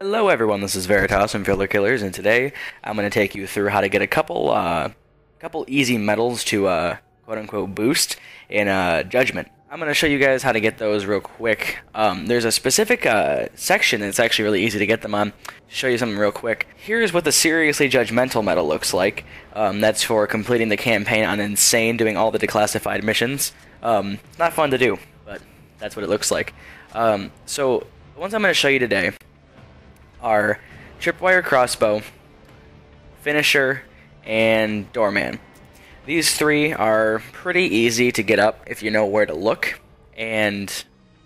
Hello everyone, this is Veritas from Filler Killers, and today I'm going to take you through how to get a couple easy medals to quote-unquote boost in Judgment. I'm going to show you guys how to get those real quick. There's a specific section that's actually really easy to get them on. To show you something real quick. Here's what the Seriously Judgmental medal looks like. That's for completing the campaign on Insane, doing all the declassified missions. It's not fun to do, but that's what it looks like. So the ones I'm going to show you today are Tripwire Crossbow, Finisher, and Doorman. These three are pretty easy to get up if you know where to look, and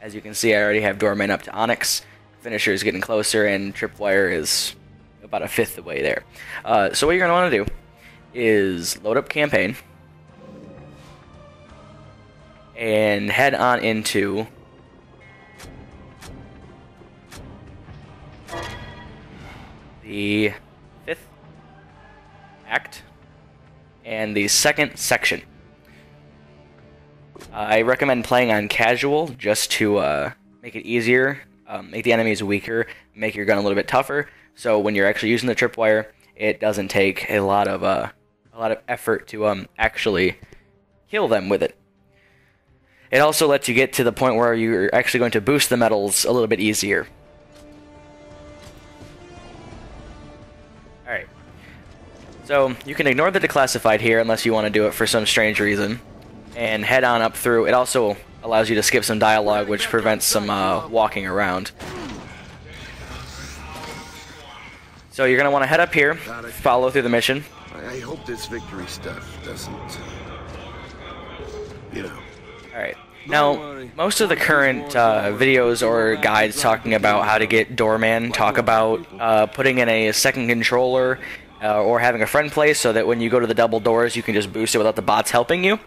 as you can see I already have Doorman up to Onyx, Finisher is getting closer, and Tripwire is about a fifth of the way there. So what you're going to want to do is load up campaign, and head on into the 5th act and the 2nd section. I recommend playing on casual just to make it easier, make the enemies weaker, make your gun a little bit tougher, so when you're actually using the tripwire it doesn't take a lot of effort to actually kill them with it. It also lets you get to the point where you're actually going to boost the medals a little bit easier. Alright, so you can ignore the declassified here unless you want to do it for some strange reason, and head on up through. It also allows you to skip some dialogue, which prevents some walking around. So you're going to want to head up here, follow through the mission. I hope this victory stuff doesn't, you know. Alright. Now, most of the current videos or guides talking about how to get Doorman talk about putting in a second controller or having a friend play so that when you go to the double doors you can just boost it without the bots helping you.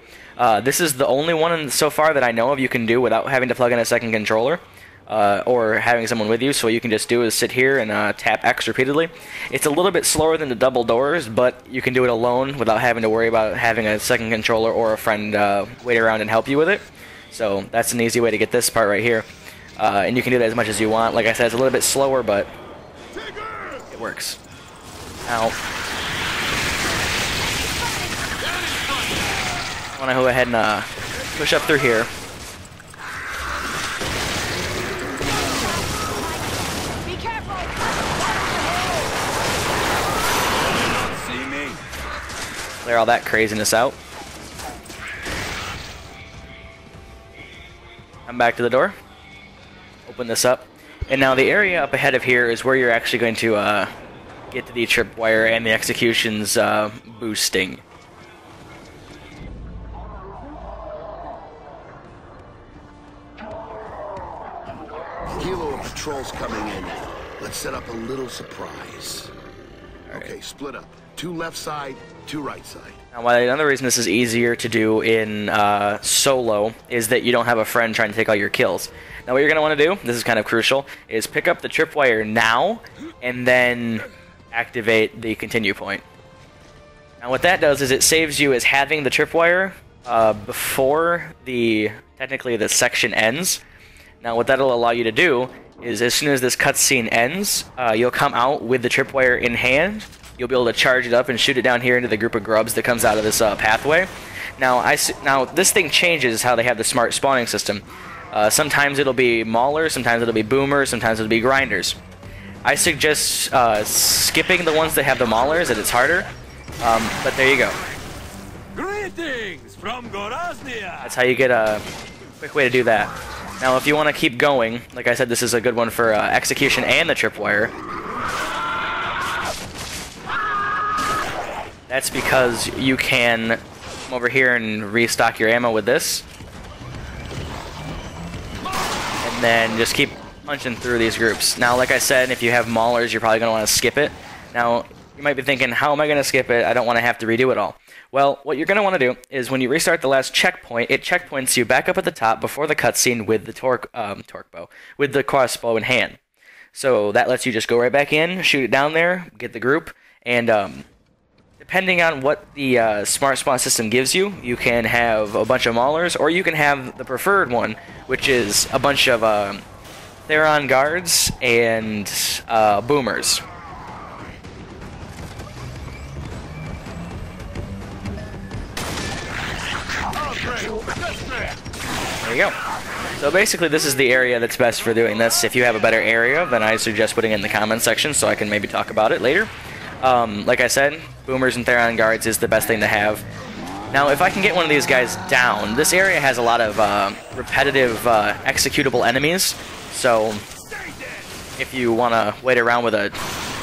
This is the only one so far that I know of you can do without having to plug in a second controller or having someone with you. So what you can just do is sit here and tap X repeatedly. It's a little bit slower than the double doors, but you can do it alone without having to worry about having a second controller or a friend wait around and help you with it. So that's an easy way to get this part right here. And you can do that as much as you want. Like I said, it's a little bit slower, but it works. Now, I want to go ahead and push up through here. Be careful! See me? Clear all that craziness out. Come back to the door, open this up, and now the area up ahead of here is where you're actually going to get to the tripwire and the executions boosting. Kilo of patrols coming in. Let's set up a little surprise. Okay, split up. 2 left side, 2 right side. Now, another reason this is easier to do in solo is that you don't have a friend trying to take all your kills. Now, what you're going to want to do, this is kind of crucial, is pick up the tripwire now and then activate the continue point. Now, what that does is it saves you as having the tripwire before technically the section ends. Now, what that'll allow you to do is as soon as this cutscene ends, you'll come out with the tripwire in hand. You'll be able to charge it up and shoot it down here into the group of grubs that comes out of this pathway. Now, this thing changes how they have the smart spawning system. Sometimes it'll be maulers, sometimes it'll be boomers, sometimes it'll be grinders. I suggest skipping the ones that have the maulers, that it's harder. But there you go. Greetings from Goraznia. That's how you get a quick way to do that. Now, if you want to keep going, like I said, this is a good one for execution and the tripwire. That's because you can come over here and restock your ammo with this. And then just keep punching through these groups. Now, like I said, if you have maulers, you're probably going to want to skip it. Now, you might be thinking, how am I going to skip it? I don't want to have to redo it all. Well, what you're going to want to do is when you restart the last checkpoint, it checkpoints you back up at the top before the cutscene with the with the crossbow in hand. So that lets you just go right back in, shoot it down there, get the group, and depending on what the smart spawn system gives you, you can have a bunch of maulers, or you can have the preferred one, which is a bunch of Theron guards, and boomers. There you go. So basically this is the area that's best for doing this. If you have a better area, then I suggest putting it in the comment section so I can maybe talk about it later. Like I said, boomers and Theron guards is the best thing to have. Now, if I can get one of these guys down, this area has a lot of repetitive executable enemies, so if you want to wait around with a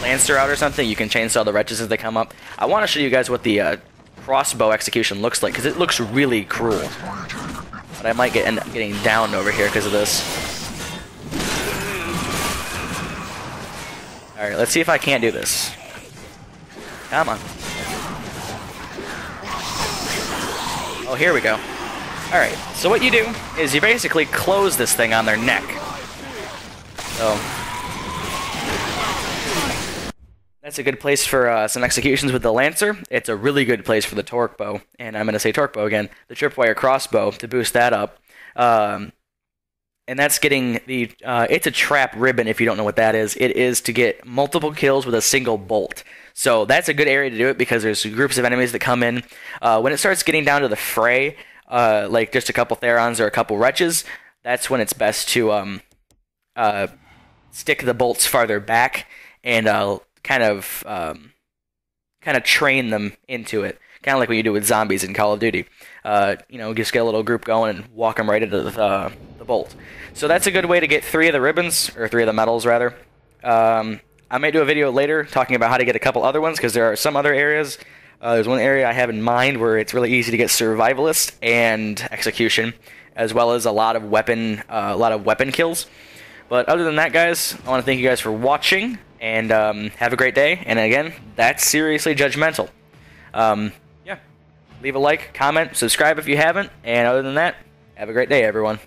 Lancer out or something, you can chainsaw the wretches as they come up. I want to show you guys what the crossbow execution looks like, because it looks really cruel. But I might end up getting downed over here because of this. Alright, let's see if I can't do this. Come on. Oh, here we go. Alright, so what you do is you basically close this thing on their neck. So that's a good place for some executions with the Lancer. It's a really good place for the torque bow, and I'm going to say torque bow again, the Tripwire Crossbow, to boost that up. And that's getting the, it's a trap ribbon if you don't know what that is. It is to get multiple kills with a single bolt. So that's a good area to do it because there's groups of enemies that come in. When it starts getting down to the fray, like just a couple Therons or a couple Wretches, that's when it's best to stick the bolts farther back and kind of train them into it, kind of like what you do with zombies in Call of Duty. You know, just get a little group going and walk them right into the bolt. So that's a good way to get 3 of the ribbons, or 3 of the medals rather. I may do a video later talking about how to get a couple other ones, because there are some other areas. There's one area I have in mind where it's really easy to get survivalist and execution, as well as a lot of weapon kills. But other than that, guys, I want to thank you guys for watching, and have a great day. And again, that's seriously judgmental. Yeah, leave a like, comment, subscribe if you haven't, and other than that, have a great day, everyone.